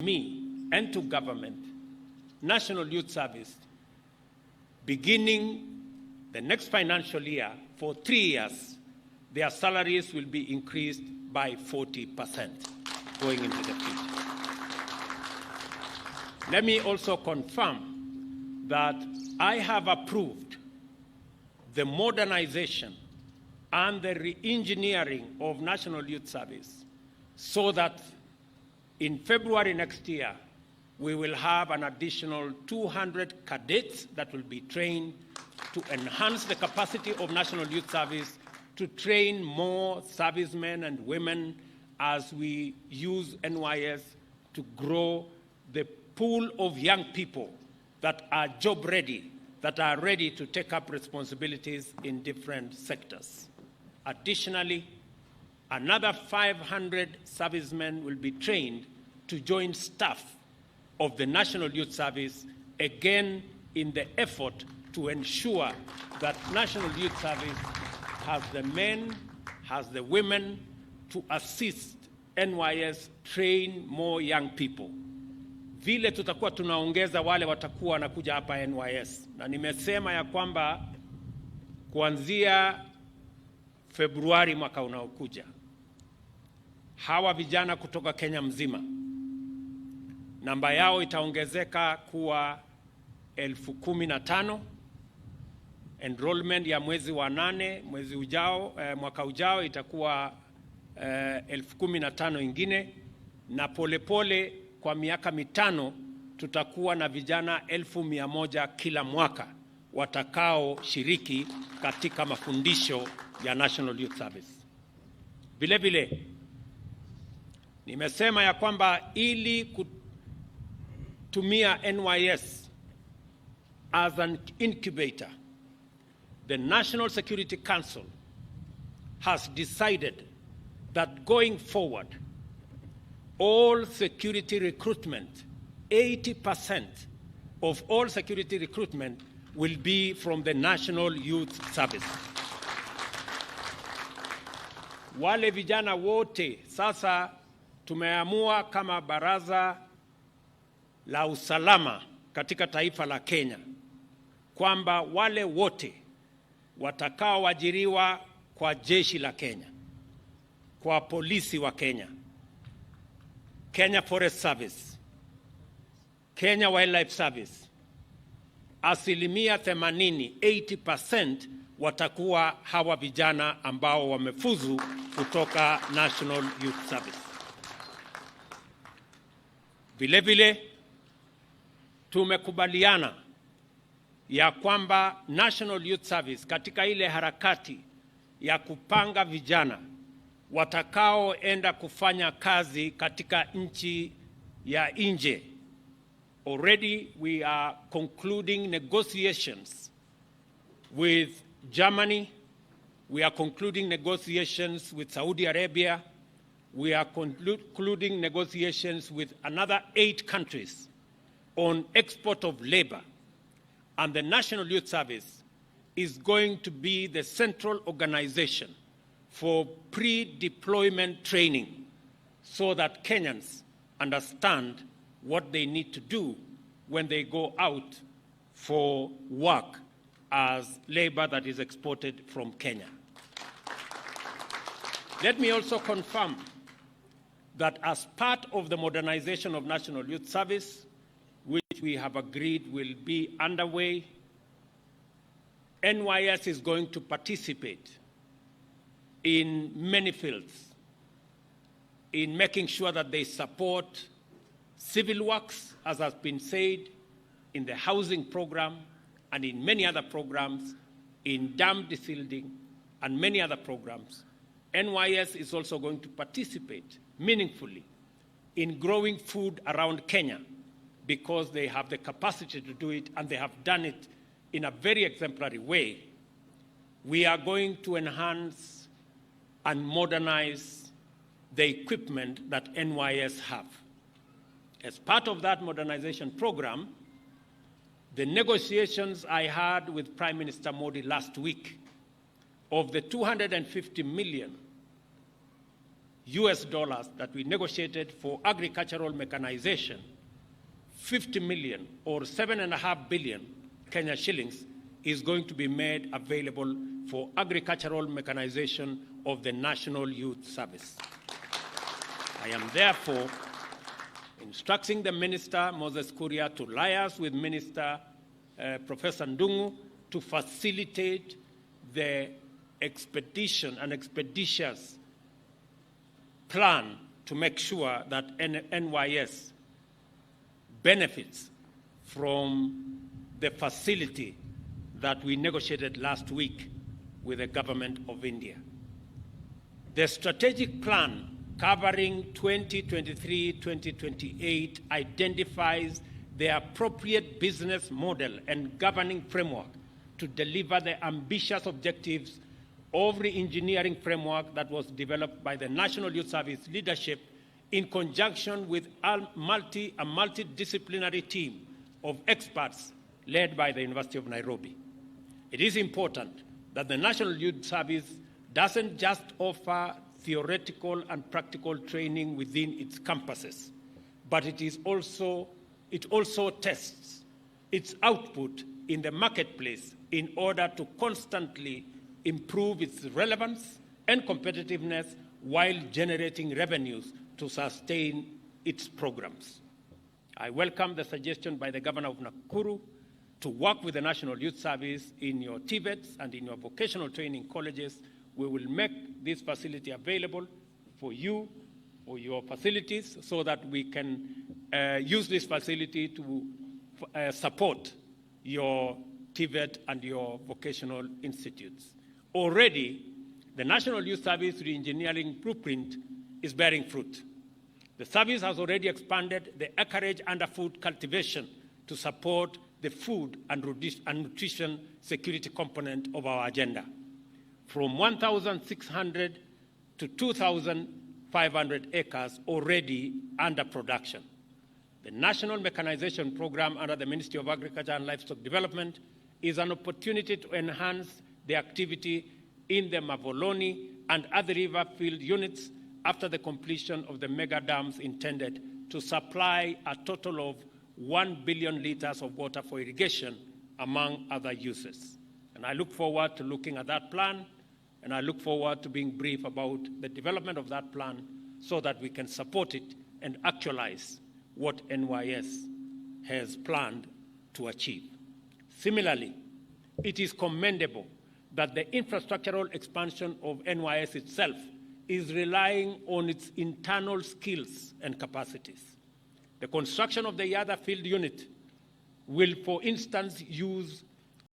me and to government, National Youth Service, beginning the next financial year, for 3 years, their salaries will be increased by 40% going into the future. Let me also confirm that I have approved the modernization and the re-engineering of National Youth Service so that in February next year, we will have an additional 200 cadets that will be trained to enhance the capacity of National Youth Service, to train more servicemen and women as we use NYS to grow the pool of young people that are job ready, that are ready to take up responsibilities in different sectors. Additionally, another 500 servicemen will be trained to join staff of the National Youth Service, again in the effort to ensure that National Youth Service has the men, has the women to assist NYS train more young people. Vile tutakuwa tunaongeza wale watakuwa wanakuja hapa NYS, na nimesema ya kwamba kuanzia Februari mwaka unaokuja, hawa vijana kutoka Kenya mzima namba yao itaongezeka kuwa 15,000. Enrollment ya mwezi wa 8 mwezi ujao, mwaka ujao itakuwa 15,000 ingine, na polepole kwa miaka 5 tutakuwa na vijana 1,100 kila mwaka watakao shiriki katika mafundisho ya National Youth Service. Vile vile nimesema ya kwamba ili kutumia NYS as an incubator, the National Security Council has decided that going forward, all security recruitment, 80% of all security recruitment will be from the National Youth Service. Wale vijana wote sasa tumeamua kama baraza la usalama katika taifa la Kenya kwamba wale wote watakaoajiriwa kwa jeshi la Kenya, kwa polisi wa Kenya, Kenya Forest Service, Kenya Wildlife Service, asilimia 80, 80% watakuwa hawa vijana ambao wamefuzu kutoka National Youth Service. Vile vile tumekubaliana ya kwamba National Youth Service katika ile harakati ya kupanga vijana watakaoenda kufanya kazi katika nchi ya nje. Already we are concluding negotiations with Germany. We are concluding negotiations with Saudi Arabia. We are concluding negotiations with another 8 countries on export of labor. And the National Youth Service is going to be the central organization for pre-deployment training so that Kenyans understand what they need to do when they go out for work as labor that is exported from Kenya. Let me also confirm that as part of the modernization of National Youth Service, which we have agreed will be underway, NYS is going to participate in many fields in making sure that they support civil works, as has been said, in the housing program and in many other programs, in dam desilding and many other programs. NYS is also going to participate meaningfully in growing food around Kenya because they have the capacity to do it and they have done it in a very exemplary way. We are going to enhance and modernize the equipment that NYS have. As part of that modernization program, the negotiations I had with Prime Minister Modi last week of the $250 million US dollars that we negotiated for agricultural mechanization, 50 million or 7.5 billion Kenya shillings is going to be made available for agricultural mechanization of the National Youth Service. I am therefore instructing the Minister, Moses Kuria, to liaise with Minister Professor Ndungu to facilitate the expeditious plan to make sure that NYS benefits from the facility that we negotiated last week with the government of India. The strategic plan covering 2023-2028 identifies the appropriate business model and governing framework to deliver the ambitious objectives of re-engineering framework that was developed by the National Youth Service leadership in conjunction with a multidisciplinary team of experts led by the University of Nairobi. It is important that the National Youth Service doesn't just offer theoretical and practical training within its campuses, but it also tests its output in the marketplace in order to constantly improve its relevance and competitiveness while generating revenues to sustain its programs. I welcome the suggestion by the Governor of Nakuru to work with the National Youth Service in your TVETs and in your vocational training colleges. We will make this facility available for you or your facilities so that we can use this facility to support your TVET and your vocational institutes. Already, the National Youth Service re-engineering blueprint is bearing fruit. The service has already expanded the acreage under food cultivation to support the food and nutrition security component of our agenda, from 1,600 to 2,500 acres already under production. The National Mechanization Program under the Ministry of Agriculture and Livestock Development is an opportunity to enhance the activity in the Mavoloni and other river field units after the completion of the mega dams intended to supply a total of 1 billion liters of water for irrigation, among other uses. And I look forward to looking at that plan, and I look forward to being brief about the development of that plan so that we can support it and actualize what NYS has planned to achieve. Similarly, it is commendable that the infrastructural expansion of NYS itself is relying on its internal skills and capacities. The construction of the Yada field unit will, for instance, use